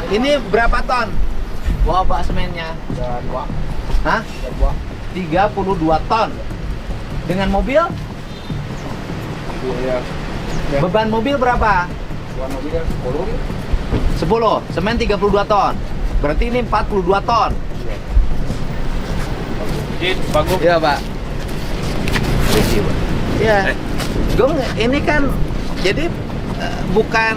Ini berapa ton? Bawa semennya? 2. Hah? 32 ton. Dengan mobil? Iya. Beban mobil berapa? Buat mobilnya 10. 10. Semen 32 ton. Berarti ini 42 ton. Bagus. Iya, Pak. Iya. Gong, ini kan jadi bukan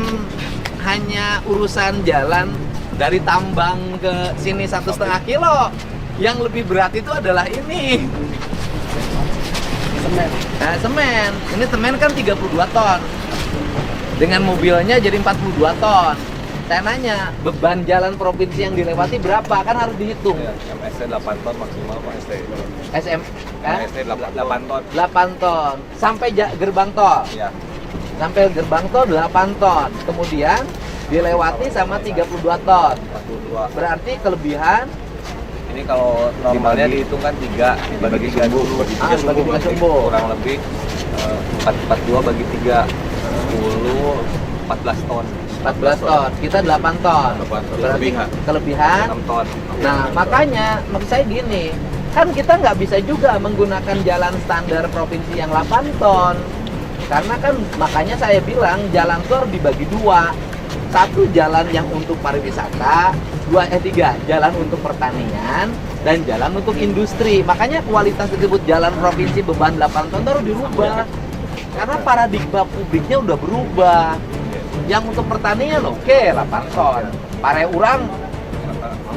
hanya urusan jalan dari tambang ke sini 1,5 kilo. Yang lebih berat itu adalah ini. Semen. Nah, semen. Ini semen kan 32 ton. Dengan mobilnya jadi 42 ton. Saya nanya, beban jalan provinsi yang dilewati berapa? Kan harus dihitung. Ya, MSC 8 ton maksimal Pak ST. SM, MSC 8 ton. 8 ton. Sampai gerbang tol. Ya. Sampai gerbang tol 8 ton. Kemudian dilewati sama 32 ton. 42. Berarti kelebihan Ini kalau normalnya dihitung kan 3 dibagi 30. bagi 3 sumbu. Kurang lebih 42 bagi 3 10 14 ton. 14 ton. Kita 8 ton. 8 ton. Berarti kelebihan 6 ton. Nah, makanya maksud saya gini, kan kita nggak bisa juga menggunakan jalan standar provinsi yang 8 ton. Karena kan makanya saya bilang jalan tol dibagi 2. Satu jalan yang untuk pariwisata, 3 jalan untuk pertanian, dan jalan untuk industri. Makanya kualitas disebut jalan provinsi beban 8 ton harus dirubah. Karena paradigma publiknya udah berubah. Yang untuk pertanian oke 8 ton. Pare urang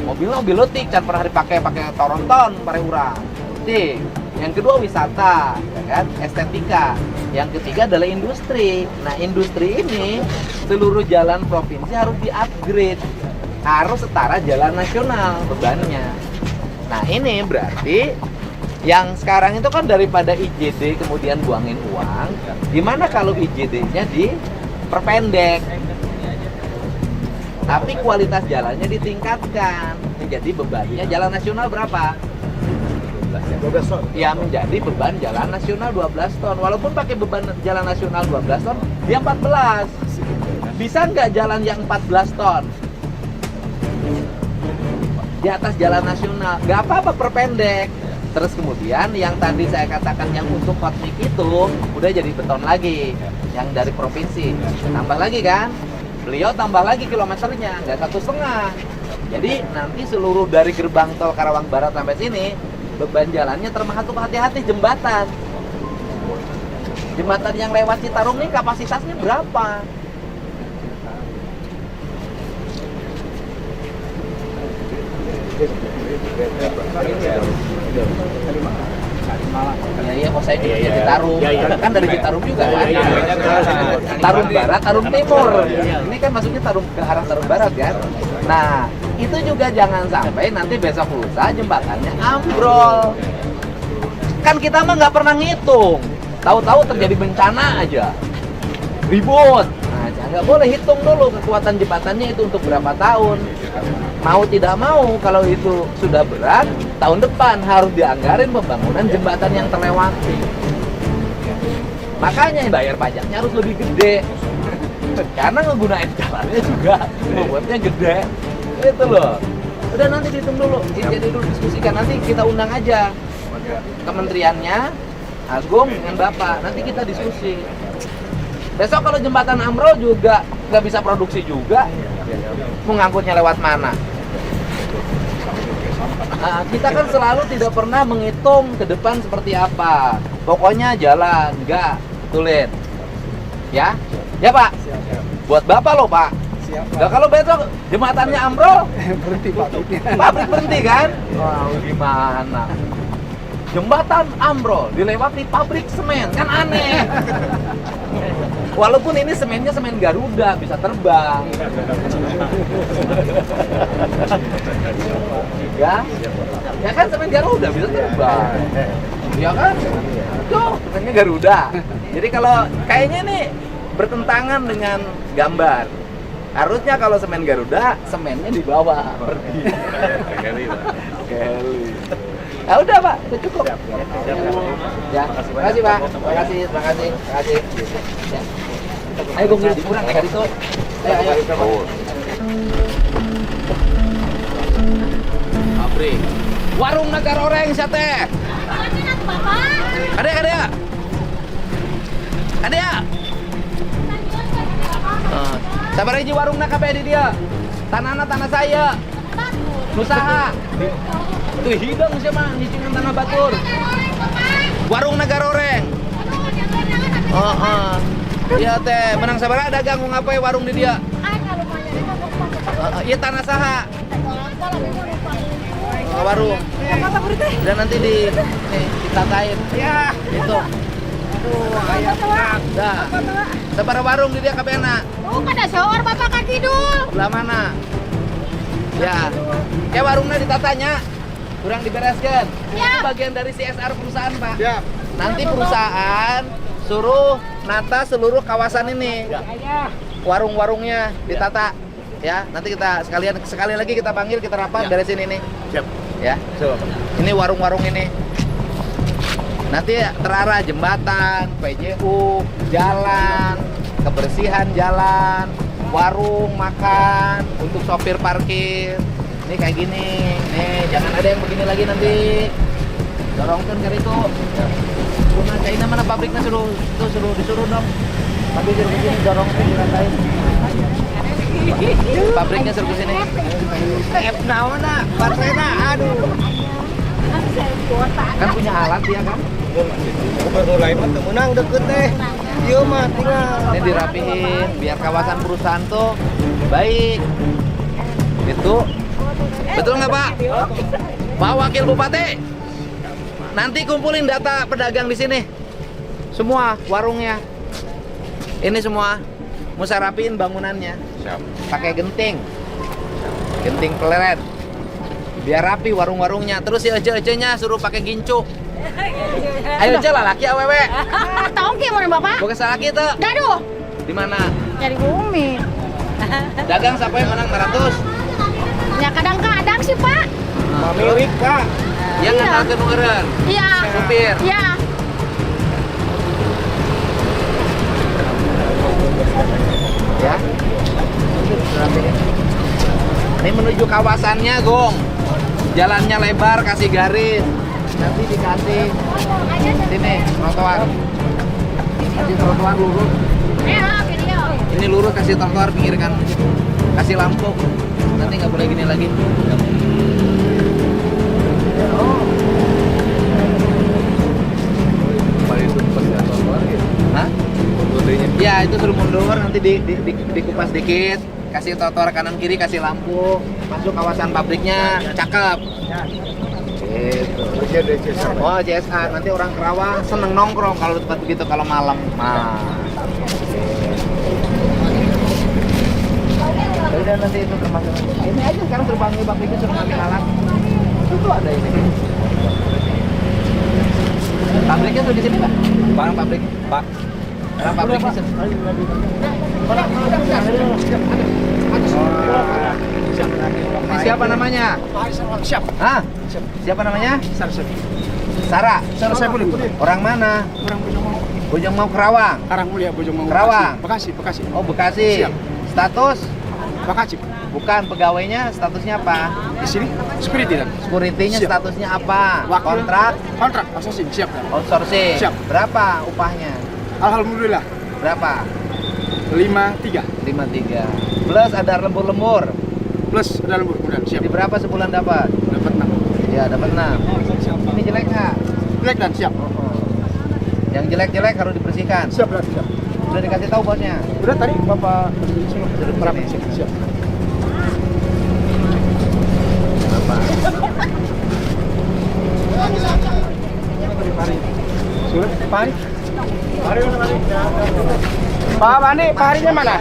mobil letik kan pernah dipakai toronton pare urang. Letik. Yang kedua wisata, ya kan? Estetika. Yang ketiga adalah industri. Nah, industri ini seluruh jalan provinsi harus di-upgrade. Harus setara jalan nasional bebannya. Nah, ini berarti yang sekarang itu kan daripada IJD kemudian buangin uang, gimana kalau IJD-nya diperpendek? Tapi kualitas jalannya ditingkatkan. Menjadi bebannya jalan nasional berapa? 12 ton. Ya menjadi beban jalan nasional 12 ton. Walaupun pakai beban jalan nasional 12 ton, dia 14. Bisa nggak jalan yang 14 ton? Di atas jalan nasional. Nggak apa-apa perpendek. Terus kemudian yang tadi saya katakan yang untuk hotmix itu udah jadi beton lagi. Yang dari provinsi. Tambah lagi kan? Beliau tambah lagi kilometernya, nggak 1,5. Jadi nanti seluruh dari gerbang tol Karawang Barat sampai sini beban jalannya termasuk hati-hati jembatan. Jembatan yang lewat Citarum ini kapasitasnya berapa? Iya, kok saya juga Citarum. Kan dari Citarum juga kan? Tarum Barat, Tarum Timur. Ini kan masuknya Tarum ke arah Tarum Barat kan? Nah, itu juga jangan sampai nanti besok lusa jembatannya ambrol. Kan kita mah nggak pernah ngitung. Tahu-tahu terjadi bencana aja. Ribut. Nah, nggak boleh hitung dulu kekuatan jembatannya itu untuk berapa tahun. Mau tidak mau, kalau itu sudah berat, tahun depan harus dianggarin pembangunan jembatan yang terlewati. Makanya bayar pajaknya harus lebih gede. Karena ngegunain jalannya juga bobotnya gede. Itu loh. Udah nanti dihitung dulu, jadi dulu diskusikan. Nanti kita undang aja kementeriannya, Asgum dengan Bapak. Nanti kita diskusi. Besok kalau jembatan ambrol juga nggak bisa produksi juga, mau ngangkutnya lewat mana? Nah, kita kan selalu tidak pernah menghitung ke depan seperti apa. Pokoknya jalan, enggak, tulin. Ya? Ya Pak? Buat Bapak loh Pak. Nah, kalau besok jembatannya ambrol, Berhenti Pak. pabrik berhenti kan? Wah, gimana? Jembatan ambrol dilewati pabrik semen, kan aneh. Walaupun ini semennya semen Garuda, bisa terbang. Ya kan semen Garuda bisa terbang. Ya kan? Tuh, semennya Garuda. Jadi kalau kayaknya nih bertentangan dengan gambar. Harusnya kalau semen Garuda, semennya di bawah. Kelly, Pak. Kelly. Ya udah Pak, udah cukup. Ya, terima kasih Pak. Terima kasih. Ya. Ayo gue kurang kayak itu. Ayo. Oh. pabrik. Warung Nagar Oreng sia teh. Ada. Sabar aja warung nak kabeh di dia. Tanahna tanah saya. Nusaha. Tuh hidung sih mah nyicingin tanah batur. Warung Nagar Oreng. Iya teh, menang sabaraha dagang mau ngapain warung di dia? Iya tanah saha. Warung. Dan nanti ditatain. Ya, itu. Dah. Sabar warung di dia kabehna. Oh, kada shower Bapak kan tidur. Belah mana? Ya. Kayak warungnya ditatanya. Kurang dibereskan. Ya. Itu bagian dari CSR perusahaan, Pak. Ya. Nanti perusahaan suruh nata seluruh kawasan ini. Warung-warungnya ditata. Ya, nanti kita sekali lagi kita panggil, kita rapat beresin ini. Siap. Ya. Ini warung-warung ini. Nanti terarah jembatan, PJU, jalan, kebersihan jalan, warung makan, untuk sopir parkir. Ini kayak gini. Nih, jangan ada yang begini lagi nanti. Dorongkan ke itu. Punya China mana pabriknya disuruh dong. Tapi suruh ke sini dorongkan diratain. Pabriknya suruh ke sini. naon na, partena, aduh. Kan punya alat ya kan? Gubernur lain mah teu meunang deket teh. Ieu mah tinggal. Ini dirapihin biar kawasan perusahaan tuh baik. Itu betul nggak Pak? Pak Wakil Bupati, nanti kumpulin data pedagang di sini, semua warungnya. Ini semua, musa rapiin bangunannya. Siap. Pakai genting peleret, biar rapi warung-warungnya. Terus si ece-ecenya suruh pakai gincu. Ayo aja lah laki awewe. Tongki mau Bapak? Bukan salaki tuh. Gaduh. Di mana? Dari bumi. Dagang siapa yang menang 100? Ya kadang-kadang sih Pak. Mamirik, Kak. Yang ngantar ke Nugeren. Iya. Supir. Iya. Ya. Ini menuju kawasannya, Gong. Jalannya lebar, kasih garis. Nanti dikasih sini trotoar. Kasih trotoar lurus. Ya, video. Ini lurus kasih trotoar pinggir kan. Kasih lampu. Nanti nggak boleh gini lagi. Hah? Ya itu suruh mundur, nanti dikupas dikit, kasih trotoar kanan kiri, kasih lampu, masuk kawasan pabriknya, cakep. Gitu. Oh CSR, nanti orang Kerawang seneng nongkrong kalau tempat begitu kalau malam. Nah. Udah nanti itu termasuk. Ini aja sekarang terbangnya pabriknya suruh ngambil alat. Itu ada ini. Pabriknya tuh di sini Pak? Barang pabrik. Pak. Barang pabrik di sini. Ini siapa namanya? Siap. Hah? Siapa namanya? Sarah. Sarah saya boleh. Orang mana? Orang Bojongmau. Bojongmau Kerawang. Karangmulia Bojongmau. Kerawang. Bekasi. Oh Bekasi. Siap. Status? Bekasi. Bukan pegawainya, statusnya apa? Di sini security dan Security-nya Siap. statusnya apa? Wakil. Kontrak? outsourcing siap dan. Outsourcing? Siap. Berapa upahnya? Alhamdulillah Berapa? 53 53. Plus ada lembur-lembur. plus ada lembur kemudian siap. Jadi berapa sebulan dapat? Dapat 6. Ya, dapat 6. Ini jelek nggak? Jelek dan siap. Yang jelek-jelek harus dibersihkan. Siap dan siap. Sudah dikasih tahu bosnya? Udah tadi Bapak suruh merapi Sini. siap. Berapa? Sudah Pak Hari. Pak Bani, Pak Harinya mana?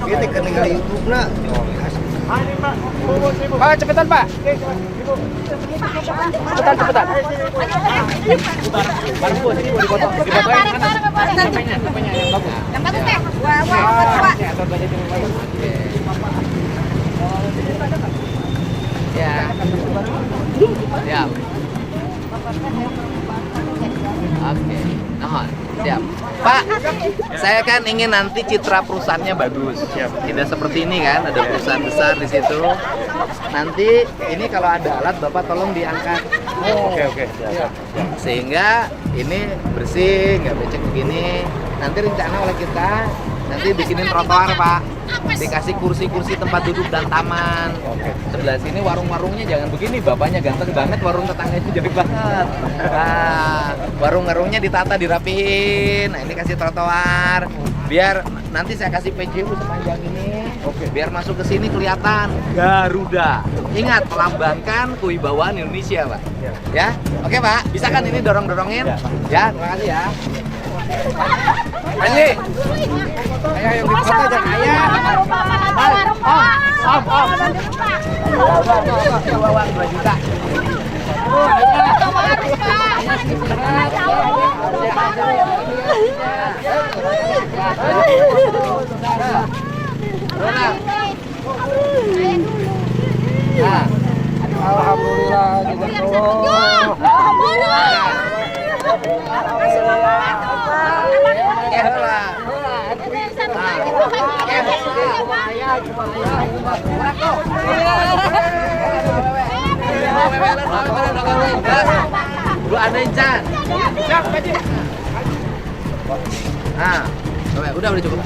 Ini ketinggalan YouTube nak. Pak, cepetan Pak. Cepetan. Barang bos ini mau dipotong. Dipotongin mana? Sampainya yang bagus. Yang bagus teh. Wah. Ya. Siap. Oke. Nah, siap. Pak, saya kan ingin nanti citra perusahaannya bagus. Tidak seperti ini kan, ada perusahaan besar di situ. Nanti ini kalau ada alat Bapak tolong diangkat. Oke. Sehingga ini bersih, nggak becek begini. Nanti rencana oleh kita nanti bikinin trotoar Pak, dikasih kursi-kursi tempat duduk dan taman. Sebelah sini warung-warungnya jangan begini, bapaknya ganteng banget, warung tetangganya jelek banget. Nah, warung-warungnya ditata, dirapihin. Nah, ini kasih trotoar, biar nanti saya kasih PJU sepanjang ini. Biar masuk ke sini kelihatan Garuda. Ingat, melambangkan kewibawaan Indonesia Pak. Ya, oke Pak, bisa kan ini dorong-dorongin? Ya, terima kasih ya. Anji, ayo yang di kota aja kaya. Bawa 2 juta. Alhamdulillah Lu ada Incan. Siap, Haji. Nah, udah cukup.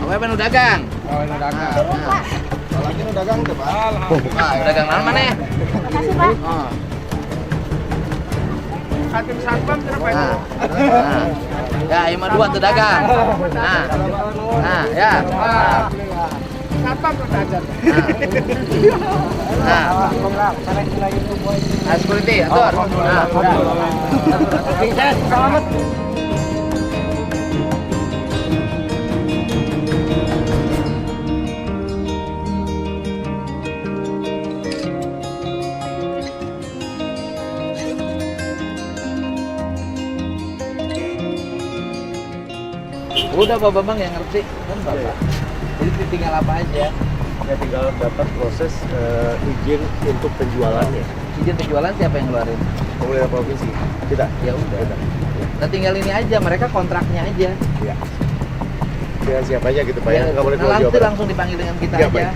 Oke, pengen dagang. Lagi dagang tuh Pak. Dagang mana ya? Makasih, Pak. Hakim satpam kenapa itu? Ya, 52 tuh dagang. Ya. Satpam tuh aja. Security, atur. Selamat. Udah Pak Bambang yang ngerti kan Bapak. Jadi tinggal apa aja? Ya tinggal dapat proses izin untuk penjualannya. Izin penjualan siapa yang ngeluarin? Pemerintah provinsi. Tidak. Ya udah. Nah tinggal ini aja, mereka kontraknya aja. Ya. Dengan siapa aja gitu Pak ya. Nggak boleh Nah, keluar Jawa Barat. langsung dipanggil dengan kita Ya, aja. baik.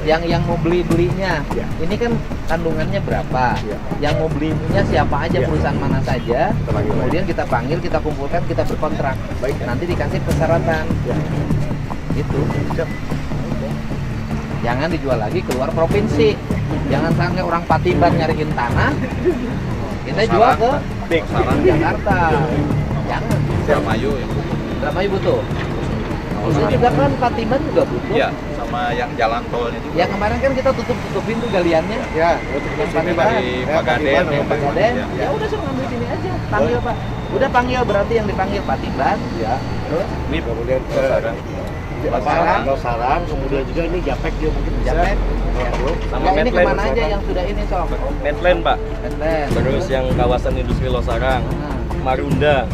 Yang mau belinya. Ya. Ini kan kandungannya berapa? Ya. Yang mau belinya siapa aja, Ya. perusahaan mana saja. Kita panggil Kemudian kita panggil, kita kumpulkan, kita berkontrak. Baik. Nanti dikasih persyaratan. Ya. Gitu. Siap. Jangan dijual lagi keluar provinsi. Jangan sampai orang Patimban nyariin tanah, kita jual ke Jakarta. Jangan. Indramayu ya. Indramayu butuh. Itu juga kan Patimban juga butuh. Iya, sama yang jalan tolnya juga. Ya kemarin kan kita tutupin tuh galiannya. Ya. Yang Ini Patimban. dari Pagaden. Yang Pagaden. Ya. Ya udah suruh ngambil sini aja. Panggil Pak. Udah panggil, berarti yang dipanggil Patimban. Ya. Terus Ini kemudian Sarang, kemudian juga ini Japek dia mungkin bisa. Japek. Ya. Sama Ya ini Medland. kemana aja yang sudah ini Sob? Medland Pak. Medland. Terus yang kawasan industri Losarang. Marunda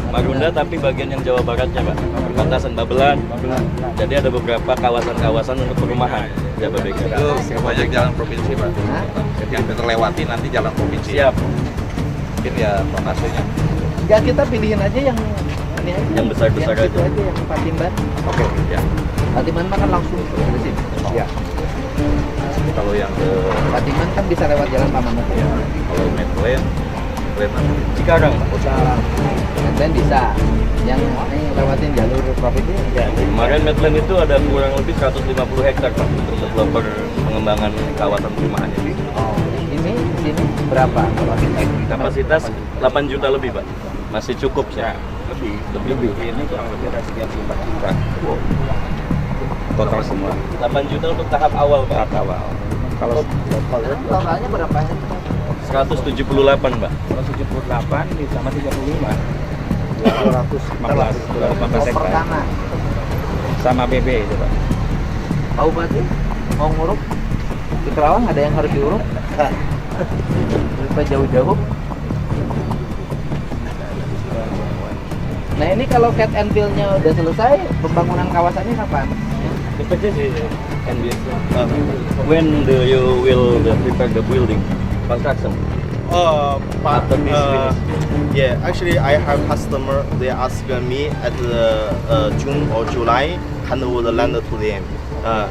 tapi bagian yang Jawa Baratnya Pak. Perbatasan Babelan. Jadi ada beberapa kawasan-kawasan untuk perumahan Jabodetabek. Itu banyak jalan provinsi Pak. Hah? Yang terlewati nanti jalan provinsi. Siap. Mungkin ya lokasinya. Ya kita pilihin aja yang ini aja. Yang besar-besar yang situ aja. aja yang Patimban. Oke, ya. Patimban mah kan langsung dari sini. Ya. Kalau yang ke Patimban kan bisa lewat jalan Pamanut. ya, kalau Medland Cikarang Pak. Medland bisa. Yang ini lewatin jalur provinsi. Ya. Kemarin Medland itu ada kurang lebih 150 hektar Pak untuk developer pengembangan kawasan perumahannya. Oh, ini sini berapa Kapasitas 8 juta lebih Pak. Masih cukup ya. Lebih. Ini kurang lebih ada 34 juta. total semua. 8 juta untuk tahap awal Pak. Kalau Totalnya berapa ya? 178 Pak. kalau 78 ditambah 35. 215 Oh, per tanah. sama BB itu Pak. Tahu berarti mau nguruk di Kerawang ada yang harus diuruk? Lupa jauh-jauh. Nah ini kalau Cat and Fill-nya udah selesai, pembangunan kawasannya kapan? Cepatnya sih NBS. When do you will prepare the building construction? But After this finish. yeah, actually I have customer. They ask me at June or July hand over the land to them,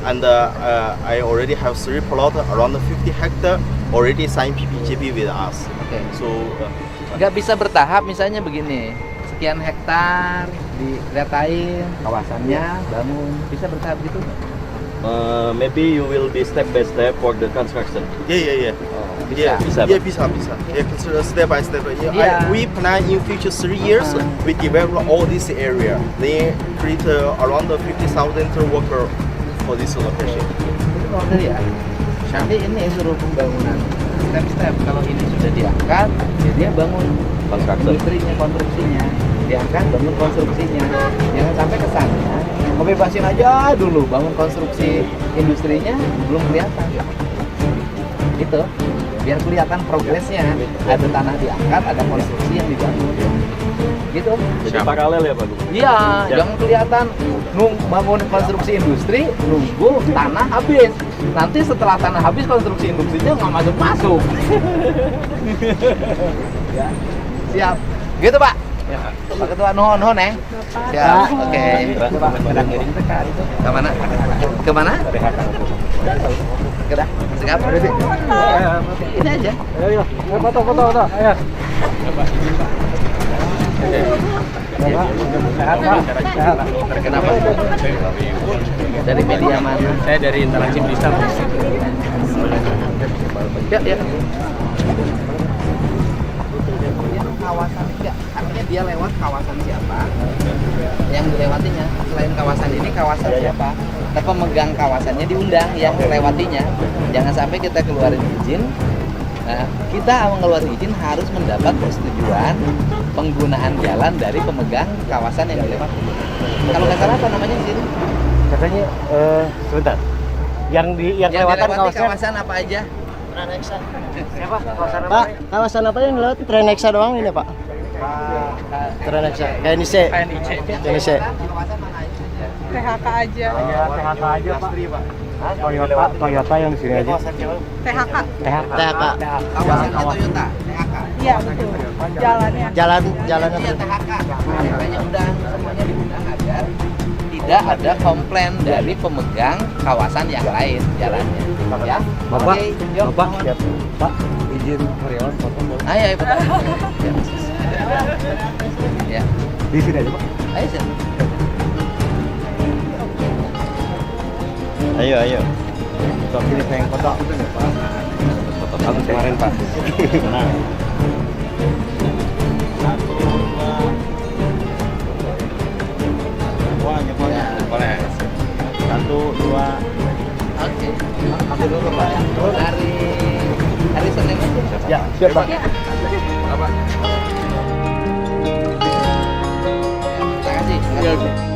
and I already have 3 plots around 50 hectare already signed PPJP with us. Oke. So Nggak bisa bertahap, misalnya begini, sekian hektar diratain kawasannya, bangun, bisa bertahap gitu nggak? Maybe you will be step by step for the construction. yeah. Bisa. Bisa, Yeah, Pak? bisa. Yeah, consider step by step. Yeah, Yeah. we plan in future 3 years. We develop all this area. They create around 50,000 worker for this location. Itu order ya. Nanti ini suruh pembangunan step-step. Kalau ini sudah diangkat, ya dia bangun Construction. industrinya, konstruksinya. Diangkat, bangun konstruksinya. Jangan sampai kesannya ngebebasin aja dulu, bangun konstruksi industrinya belum kelihatan. Itu biar kelihatan progresnya. Ada tanah diangkat, ada konstruksi yang dibangun. Gitu. Jadi paralel ya Pak? Iya, jangan kelihatan bangun konstruksi industri, nunggu tanah habis. Nanti setelah tanah habis konstruksi industrinya nggak masuk-masuk. Ya, siap. Gitu Pak. Pak Ketua nuhun ya. Siap. Oke. Coba ke mana? Ke mana? Udah. Siap. Ini aja. Ayo, foto. Ayo. Kenapa? Dari media mana? Saya dari Interaksi Digital. Ya. Kawasan enggak, artinya dia lewat kawasan siapa? Yang dilewatinya selain kawasan ini kawasan siapa? Nah, pemegang kawasannya diundang yang melewatinya. Jangan sampai kita keluarin izin. Nah, kita mengeluarkan izin harus mendapat persetujuan penggunaan jalan dari pemegang kawasan yang dilewati. Kalau nggak salah apa namanya di sini? Katanya sebentar. Yang Yang dilewati kawasan apa aja? Siapa? Kawasan apa? Pak, kawasan apa yang lewat Trenexa doang ini Pak? Trenexa, KNIC. KNIC. Kawasan mana aja? THK aja. Ya, THK aja Pak. Toyota yang di sini aja. THK. THK. Kawasannya Toyota, THK. Iya betul. Jalannya. Jalan Iya, THK. Makanya udah semuanya diundang agar tidak ada komplain dari pemegang kawasan yang lain jalannya. Ya. Bapak, Oke, yuk. Bapak, siap. Pak, izin karyawan foto. Ayo, betul. Ya. Di sini aja Pak. Ayo, sini. Ayo. Stop ini saya yang foto. Foto satu kemarin Pak. Nah. Ya. 1, 2. Oke. Ambil dulu Pak. Hari Senin itu. Ya, siap Pak. Apa? Ya, terima kasih.